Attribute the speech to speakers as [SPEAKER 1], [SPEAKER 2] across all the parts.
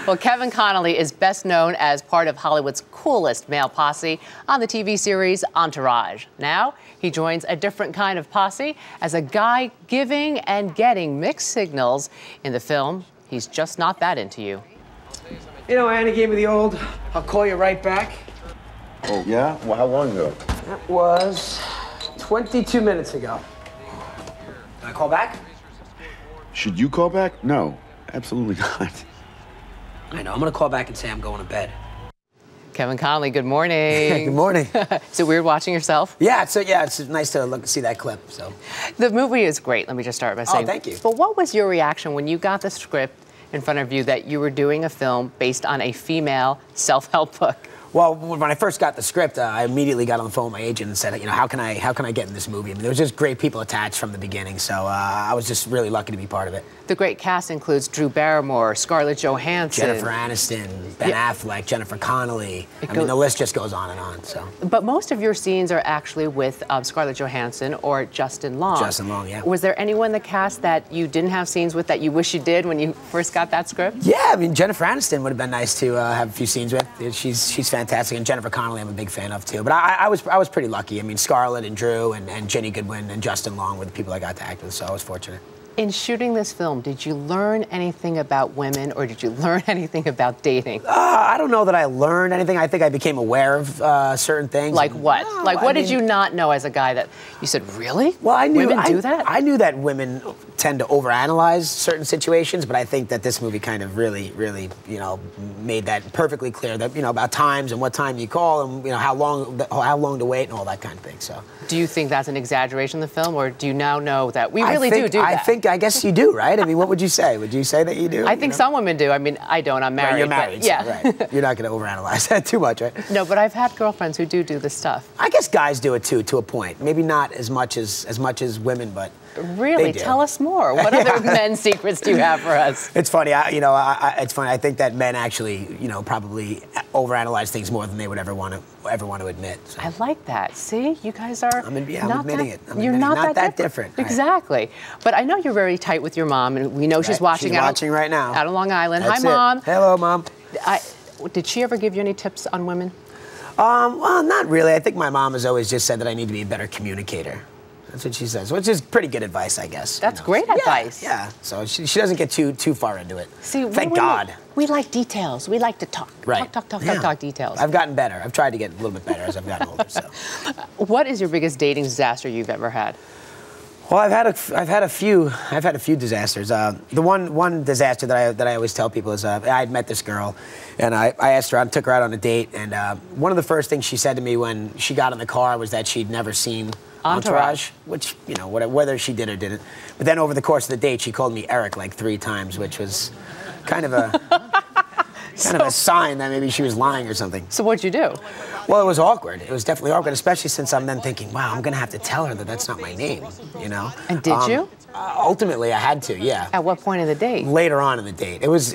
[SPEAKER 1] Well, Kevin Connolly is best known as part of Hollywood's coolest male posse on the TV series Entourage. Now, he joins a different kind of posse as a guy giving and getting mixed signals in the film He's Just Not That Into You.
[SPEAKER 2] You know, Annie gave me the old, I'll call you right back.
[SPEAKER 3] Oh, yeah? Well, how long ago?
[SPEAKER 2] That was 22 minutes ago. Can I call back?
[SPEAKER 3] Should you call back? No, absolutely not.
[SPEAKER 2] I know, I'm gonna call back and say I'm going to bed.
[SPEAKER 1] Kevin Connolly, good morning.
[SPEAKER 4] Good morning.
[SPEAKER 1] Is it weird watching yourself?
[SPEAKER 4] Yeah, it's nice to see that clip. So
[SPEAKER 1] the movie is great. Let me just start by saying.
[SPEAKER 4] Oh, thank you.
[SPEAKER 1] But what was your reaction when you got the script in front of you that you were doing a film based on a female self-help book?
[SPEAKER 4] Well, when I first got the script, I immediately got on the phone with my agent and said, you know, how can I get in this movie? I mean, there was just great people attached from the beginning, so I was just really lucky to be part of it.
[SPEAKER 1] The great cast includes Drew Barrymore, Scarlett Johansson,
[SPEAKER 4] Jennifer Aniston, Ben Affleck, Jennifer Connelly. I mean, the list just goes on and on. So.
[SPEAKER 1] But most of your scenes are actually with Scarlett Johansson or Justin Long.
[SPEAKER 4] Justin Long, yeah.
[SPEAKER 1] Was there anyone in the cast that you didn't have scenes with that you wish you did when you first got that script?
[SPEAKER 4] Yeah, I mean, Jennifer Aniston would have been nice to have a few scenes with. She's fantastic, and Jennifer Connelly I'm a big fan of too. But I was pretty lucky. I mean, Scarlett and Drew and Jenny Goodwin and Justin Long were the people I got to act with, so I was fortunate.
[SPEAKER 1] In shooting this film, did you learn anything about women or did you learn anything about dating?
[SPEAKER 4] I don't know that I learned anything. I think I became aware of certain things.
[SPEAKER 1] Like what? What did you not know as a guy that you said, really?
[SPEAKER 4] Well, I knew
[SPEAKER 1] women do that?
[SPEAKER 4] I knew that women tend to overanalyze certain situations, but I think that this movie kind of really, you know, made that perfectly clear that, you know, about times and what time you call and, you know, how long to wait and all that kind of thing. So.
[SPEAKER 1] Do you think that's an exaggeration in the film, or do you now know that we really do that?
[SPEAKER 4] I guess you do, right? I mean, what would you say? Would you say that you do?
[SPEAKER 1] I think some women do. I mean, I don't. I'm married.
[SPEAKER 4] Well, you're married,
[SPEAKER 1] but, yeah.
[SPEAKER 4] So, right. You're not going to overanalyze that too much, right?
[SPEAKER 1] No, but I've had girlfriends who do this stuff.
[SPEAKER 4] I guess guys do it too, to a point. Maybe not as much as women, but
[SPEAKER 1] really, tell us more. What other men's secrets do you have for us?
[SPEAKER 4] It's funny. It's funny. I think that men actually, you know, probably overanalyze things more than they would ever want to admit. So.
[SPEAKER 1] I like that. See, you guys are.
[SPEAKER 4] I'm admitting it.
[SPEAKER 1] You're not that
[SPEAKER 4] different.
[SPEAKER 1] Exactly. But I know you're very tight with your mom, and we know she's watching.
[SPEAKER 4] She's watching right now.
[SPEAKER 1] Out on Long Island.
[SPEAKER 4] That's
[SPEAKER 1] Hi, Mom.
[SPEAKER 4] Hello, Mom.
[SPEAKER 1] Did she ever give you any tips on women?
[SPEAKER 4] Well, not really. I think my mom has always just said that I need to be a better communicator. That's what she says, which is pretty good advice, I guess.
[SPEAKER 1] That's great advice.
[SPEAKER 4] Yeah. So she doesn't get too far into it.
[SPEAKER 1] See,
[SPEAKER 4] thank God.
[SPEAKER 1] We like details. We like to talk.
[SPEAKER 4] Right.
[SPEAKER 1] Talk details.
[SPEAKER 4] I've gotten better. I've tried to get a little bit better as I've gotten older. So.
[SPEAKER 1] What is your biggest dating disaster you've ever had?
[SPEAKER 4] Well, I've had a few disasters. The one disaster that I always tell people is I had met this girl, and I asked her, I took her out on a date, and one of the first things she said to me when she got in the car was that she'd never seen Entourage, which, you know, whether she did or didn't. But then over the course of the date, she called me Eric like 3 times, which was kind of a sign that maybe she was lying or something.
[SPEAKER 1] So what'd you do?
[SPEAKER 4] Well, it was awkward. It was definitely awkward, especially since I'm then thinking, wow, I'm gonna have to tell her that that's not my name, you know?
[SPEAKER 1] And did you?
[SPEAKER 4] Ultimately, I had to, yeah.
[SPEAKER 1] At what point in the date?
[SPEAKER 4] Later on in the date. It was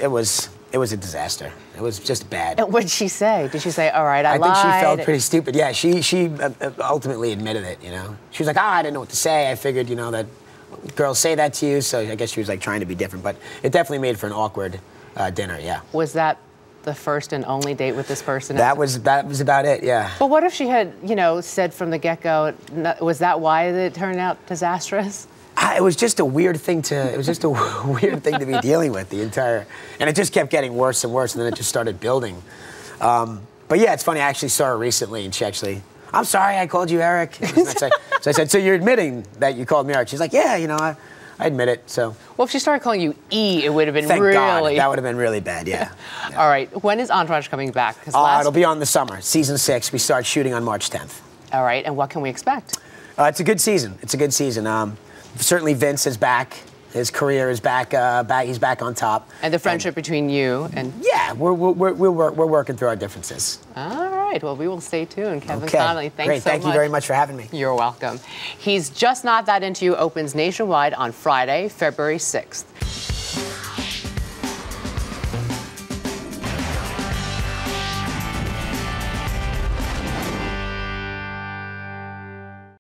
[SPEAKER 4] a disaster. It was just bad.
[SPEAKER 1] And what did she say? Did she say, all right, I lied?
[SPEAKER 4] I think she felt pretty stupid. Yeah, she ultimately admitted it, you know? She was like, I didn't know what to say. I figured, you know, that girls say that to you, so I guess she was like trying to be different. But it definitely made for an awkward dinner, yeah.
[SPEAKER 1] Was that the first and only date with this person?
[SPEAKER 4] That was about it, yeah.
[SPEAKER 1] But what if she had, you know, said from the get-go, was that why it turned out disastrous?
[SPEAKER 4] It was just a weird thing to be dealing with the entire, and it just kept getting worse and worse, and then it just started building. But yeah, it's funny. I actually saw her recently, and she actually, I'm sorry, I called you Eric. So I said, so you're admitting that you called me Eric? She's like, yeah, you know, I admit it. So.
[SPEAKER 1] Well, if she started calling you E, it would have been
[SPEAKER 4] Thank
[SPEAKER 1] really.
[SPEAKER 4] God. That would have been really bad. Yeah.
[SPEAKER 1] All right. When is Entourage coming back?
[SPEAKER 4] It'll be on the summer, season 6. We start shooting on March 10th.
[SPEAKER 1] All right. And what can we expect?
[SPEAKER 4] It's a good season. It's a good season. Certainly Vince is back. His career is back. He's back on top.
[SPEAKER 1] And the friendship between you and...
[SPEAKER 4] Yeah, we're working through our differences.
[SPEAKER 1] All right. Well, we will stay tuned. Kevin Connolly, thanks
[SPEAKER 4] Great.
[SPEAKER 1] so much.
[SPEAKER 4] Thank you very much for having me.
[SPEAKER 1] You're welcome. He's Just Not That Into You opens nationwide on Friday, February 6th.